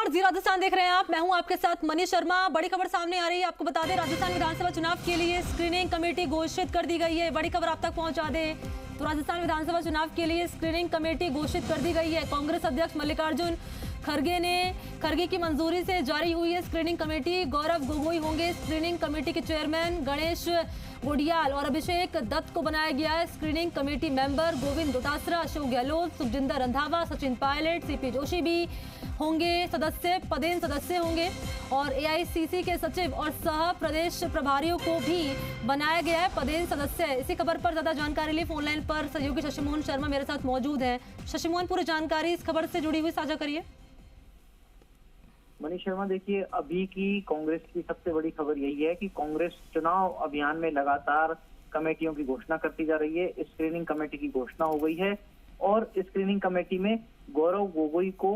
जी राजस्थान देख रहे हैं आप। मैं हूं आपके साथ मनीष शर्मा। बड़ी खबर सामने आ रही है, आपको बता दें राजस्थान विधानसभा चुनाव के लिए स्क्रीनिंग कमेटी घोषित कर दी गई है। बड़ी खबर आप तक पहुंचा दें तो राजस्थान विधानसभा चुनाव के लिए स्क्रीनिंग कमेटी घोषित कर दी गई है। कांग्रेस अध्यक्ष मल्लिकार्जुन खड़गे की मंजूरी से जारी हुई है स्क्रीनिंग कमेटी। गौरव गोगोई होंगे स्क्रीनिंग कमेटी के चेयरमैन। गणेश गुडियाल और अभिषेक दत्त को बनाया गया है screening committee member. Govind Dotasra, Ashok Gehlot, Sukhjinder Randhawa, Sachin Pilot, CP Joshi भी होंगे सदस्य, पदेन सदस्य होंगे। और एआईसीसी के सचिव और सह प्रदेश प्रभारियों को भी बनाया गया है पदेन सदस्य। इसी खबर पर ज्यादा जानकारी लिए फोन लाइन पर सहयोगी शशिमोहन शर्मा मेरे साथ मौजूद है। शशिमोहन, पूरी जानकारी इस खबर से जुड़ी हुई साझा करिए। मनीष शर्मा, देखिए अभी की कांग्रेस की सबसे बड़ी खबर यही है कि कांग्रेस चुनाव अभियान में लगातार कमेटियों की घोषणा करती जा रही है। स्क्रीनिंग कमेटी की घोषणा हो गई है और स्क्रीनिंग कमेटी में गौरव गोगोई को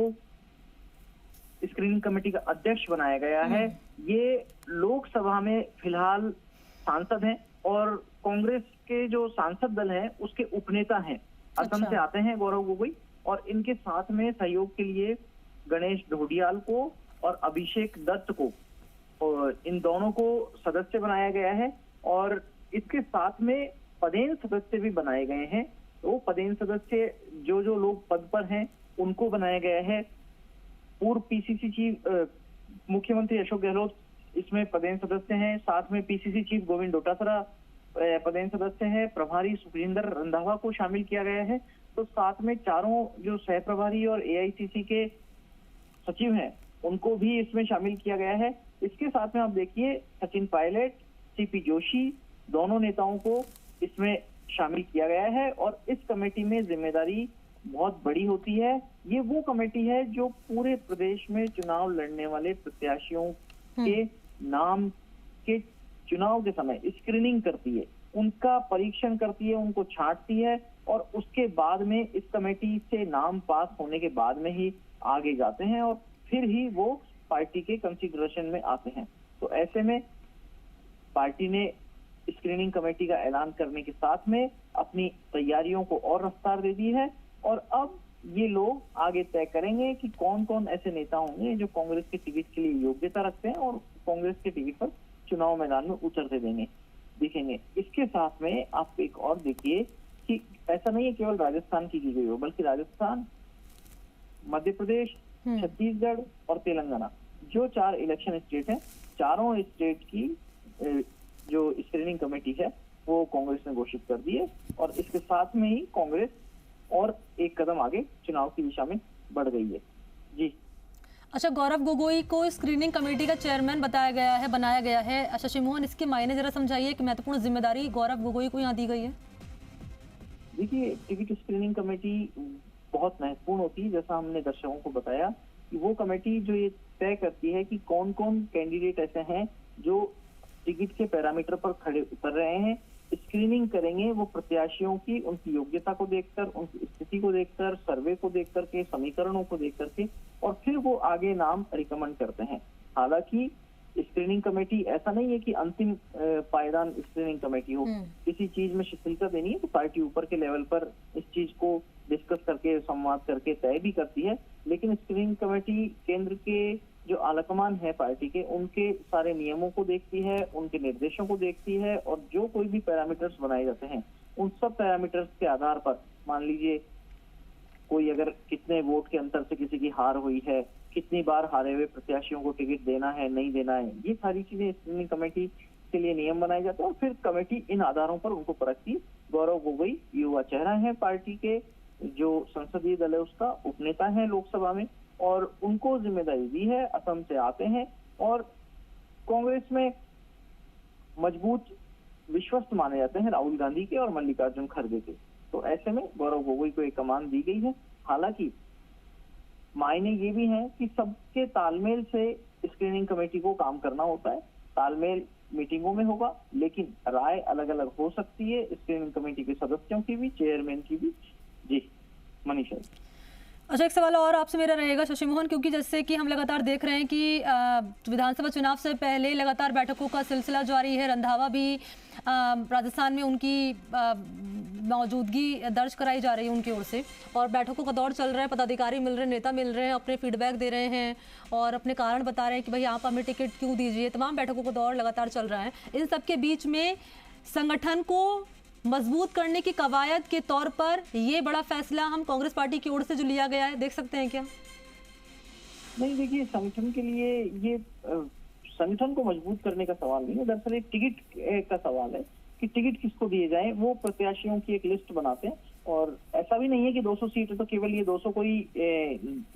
स्क्रीनिंग कमेटी का अध्यक्ष बनाया गया है। ये लोकसभा में फिलहाल सांसद हैं और कांग्रेस के जो सांसद दल है उसके उपनेता हैं। असम से आते हैं गौरव गोगोई और इनके साथ में सहयोग के लिए गणेश ढोडियाल को और अभिषेक दत्त को, और इन दोनों को सदस्य बनाया गया है। और इसके साथ में पदेन सदस्य भी बनाए गए हैं। वो पदेन सदस्य जो लोग पद पर हैं उनको बनाया गया है। पूर्व पीसीसी चीफ मुख्यमंत्री अशोक गहलोत इसमें पदेन सदस्य हैं। साथ में पीसीसी चीफ गोविंद डोटासरा पदेन सदस्य है। प्रभारी सुखजिंदर रंधावा को शामिल किया गया है। तो साथ में चारों जो सह प्रभारी और एआईसीसी के सचिव हैं उनको भी इसमें शामिल किया गया है। इसके साथ में आप देखिए सचिन पायलट, सीपी जोशी, दोनों नेताओं को इसमें शामिल किया गया है। और इस कमेटी में जिम्मेदारी बहुत बड़ी होती है। ये वो कमेटी है जो पूरे प्रदेश में चुनाव लड़ने वाले प्रत्याशियों के नाम के चुनाव के समय स्क्रीनिंग करती है, उनका परीक्षण करती है, उनको छांटती है और उसके बाद में इस कमेटी से नाम पास होने के बाद में ही आगे जाते हैं और फिर ही वो पार्टी के कंसीडरेशन में आते हैं। तो ऐसे में पार्टी ने स्क्रीनिंग कमेटी का ऐलान करने के साथ में अपनी तैयारियों को और रफ्तार दे दी है। और अब ये लोग आगे तय करेंगे कि कौन कौन ऐसे नेता होंगे जो कांग्रेस के टिकट के लिए योग्यता रखते हैं और कांग्रेस के टिकट पर चुनाव मैदान में उतरते दिखेंगे। इसके साथ में आप एक और देखिए कि ऐसा नहीं है केवल राजस्थान की गई हो, बल्कि राजस्थान, मध्य प्रदेश, छत्तीसगढ़ और तेलंगाना, जो 4 इलेक्शन स्टेट हैं, चारों स्टेट की जो स्क्रीनिंग कमेटी है वो कांग्रेस ने घोषित कर दी है। और इसके साथ में ही कांग्रेस और एक कदम आगे चुनाव की दिशा में बढ़ गई है। जी अच्छा, गौरव गोगोई को स्क्रीनिंग कमेटी का चेयरमैन बनाया गया है। शशिमोहन, इसके मायने जरा समझाइए कि महत्वपूर्ण जिम्मेदारी गौरव गोगोई को यहाँ दी गई है। देखिए, टिकट स्क्रीनिंग कमेटी बहुत महत्वपूर्ण होती है। जैसा हमने दर्शकों को बताया कि वो कमेटी जो ये तय करती है कि कौन कौन कैंडिडेट ऐसे हैं जो टिकट के पैरामीटर पर खड़े उतर रहे हैं, स्क्रीनिंग करेंगे वो प्रत्याशियों की, उनकी योग्यता को देखकर, उनकी स्थिति को देखकर, सर्वे को देख करके, समीकरणों को देख करके, और फिर वो आगे नाम रिकमेंड करते हैं। हालांकि स्क्रीनिंग कमेटी ऐसा नहीं है कि अंतिम पायदान स्क्रीनिंग कमेटी हो। किसी चीज में शिथिलता देनी है तो पार्टी ऊपर के लेवल पर इस चीज को डिस्कस करके, संवाद करके तय भी करती है। लेकिन स्क्रीनिंग कमेटी केंद्र के जो आलाकमान है पार्टी के, उनके सारे नियमों को देखती है, उनके निर्देशों को देखती है और जो कोई भी पैरामीटर्स बनाए जाते हैं उन सब पैरामीटर्स के आधार पर, मान लीजिए कोई अगर कितने वोट के अंतर से किसी की हार हुई है, कितनी बार हारे हुए प्रत्याशियों को टिकट देना है, नहीं देना है, ये सारी चीजें स्क्रीनिंग कमेटी के लिए नियम बनाए जाते हैं और फिर कमेटी इन आधारों पर उनको परखती। गौरव गोगोई युवा चेहरा है पार्टी के, जो संसदीय दल है उसका उपनेता है लोकसभा में, और उनको जिम्मेदारी दी है। असम से आते हैं और कांग्रेस में मजबूत विश्वस्त माने जाते हैं राहुल गांधी के और मल्लिकार्जुन खड़गे के। तो ऐसे में गौरव गोगोई को एक कमान दी गई है। हालांकि मायने ये भी हैं कि सबके तालमेल से स्क्रीनिंग कमेटी को काम करना होता है। तालमेल मीटिंगों में होगा, लेकिन राय अलग अलग हो सकती है स्क्रीनिंग कमेटी के सदस्यों की भी, चेयरमैन की भी। जी मनीषा। अच्छा, एक सवाल और आपसे मेरा रहेगा शशि मोहन, क्योंकि जैसे कि हम लगातार देख रहे हैं कि विधानसभा चुनाव से पहले लगातार बैठकों का सिलसिला जारी है। रंधावा भी राजस्थान में उनकी मौजूदगी दर्ज कराई जा रही है उनकी ओर से, और बैठकों का दौर चल रहा है। पदाधिकारी मिल रहे हैं, नेता मिल रहे हैं, अपने फीडबैक दे रहे हैं और अपने कारण बता रहे हैं कि भाई आप हमें टिकट क्यों दीजिए। तमाम बैठकों का दौर लगातार चल रहा है। इन सबके बीच में संगठन को मजबूत करने की कवायद के तौर पर ये बड़ा फैसला हम कांग्रेस पार्टी की ओर से जो लिया गया है, देख सकते हैं क्या? नहीं, देखिए, संगठन के लिए ये संगठन को मजबूत करने का सवाल नहीं है। दरअसल एक टिकट का सवाल है कि टिकट किसको दिए जाए। वो प्रत्याशियों की एक लिस्ट बनाते हैं, और ऐसा भी नहीं है कि 200 सीट है तो केवल ये 200 को ही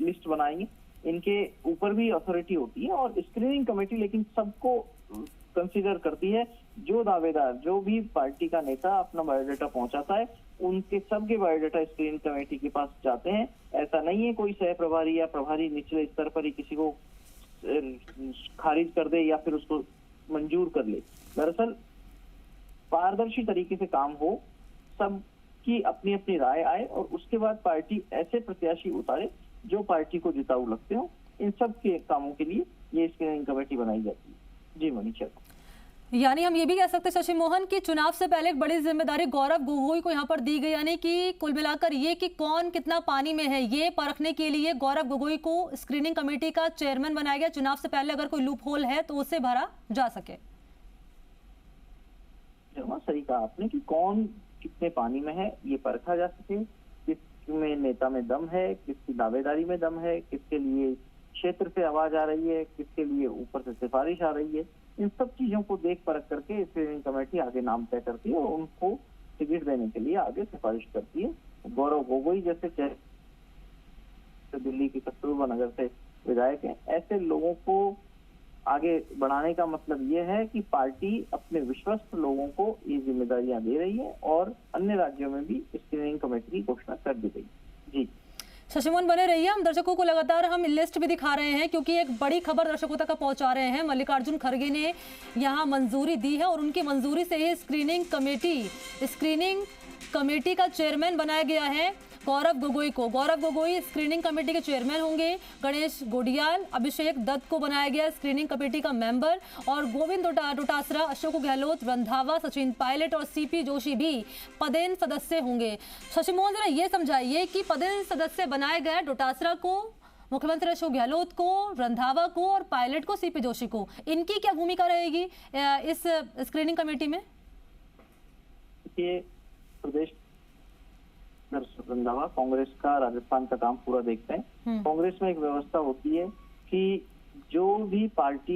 लिस्ट बनाएंगे। इनके ऊपर भी अथॉरिटी होती है, और स्क्रीनिंग कमेटी लेकिन सबको कंसीडर करती है। जो दावेदार, जो भी पार्टी का नेता अपना बायोडाटा पहुंचाता है, उनके सबके बायोडाटा स्क्रीनिंग कमेटी के पास जाते हैं। ऐसा नहीं है कोई सह प्रभारी या प्रभारी निचले स्तर पर ही किसी को खारिज कर दे या फिर उसको मंजूर कर ले। दरअसल पारदर्शी तरीके से काम हो, सबकी अपनी अपनी राय आए, और उसके बाद पार्टी ऐसे प्रत्याशी उतारे जो पार्टी को जिताऊ लगते हो। इन सब के कामों के लिए ये स्क्रीनिंग कमेटी बनाई जाती है। जी मनीषा, यानी हम ये भी कह सकते हैं शशि मोहन की चुनाव से पहले एक बड़ी जिम्मेदारी गौरव गोगोई को यहाँ पर दी गई, यानी कि कुल मिलाकर ये कि कौन कितना पानी में है ये परखने के लिए गौरव गोगोई को स्क्रीनिंग कमेटी का चेयरमैन बनाया गया। चुनाव से पहले अगर कोई लूप होल है तो उसे भरा जा सके। सही कहा आपने कि कौन कितने पानी में है ये परखा जा सके, किसमें नेता में दम है, किसकी दावेदारी में दम है, किसके लिए क्षेत्र से आवाज आ रही है, किसके लिए ऊपर से सिफारिश आ रही है। इन सब चीजों को देख परख करके स्क्रीनिंग कमेटी आगे नाम तय करती है और उनको टिकट देने के लिए आगे सिफारिश करती है। गौरव गोगोई जैसे दिल्ली के कस्तूरबा नगर से विधायक हैं, ऐसे लोगों को आगे बढ़ाने का मतलब ये है कि पार्टी अपने विश्वस्त लोगों को ये जिम्मेदारियां दे रही है, और अन्य राज्यों में भी स्क्रीनिंग कमेटी की घोषणा कर दी गई। जी शशि मोहन बने रहिए, हम दर्शकों को लगातार हम लिस्ट भी दिखा रहे हैं क्योंकि एक बड़ी खबर दर्शकों तक पहुंचा रहे हैं। मल्लिकार्जुन खड़गे ने यहां मंजूरी दी है और उनकी मंजूरी से ही स्क्रीनिंग कमेटी का चेयरमैन बनाया गया है गौरव गोगोई को। गौरव गोगोई स्क्रीनिंग कमेटी के चेयरमैन होंगे। गणेश गोडियाल, अभिषेक दत्त को बनाया गया स्क्रीनिंग कमेटी का मेंबर, और गोविंद डोटासरा, अशोक गहलोत, रंधावा, सचिन पायलट और सीपी जोशी भी पदेन सदस्य होंगे। शशि मोहन, जरा ये समझाइए कि पदेन सदस्य बनाए गए डोटासरा को, मुख्यमंत्री अशोक गहलोत को, रंधावा को और पायलट को, सीपी जोशी को, इनकी क्या भूमिका रहेगी इस स्क्रीनिंग कमेटी में? ये प्रदेश रंधावा कांग्रेस का राजस्थान का काम पूरा देखते हैं। कांग्रेस में एक व्यवस्था होती है कि जो भी पार्टी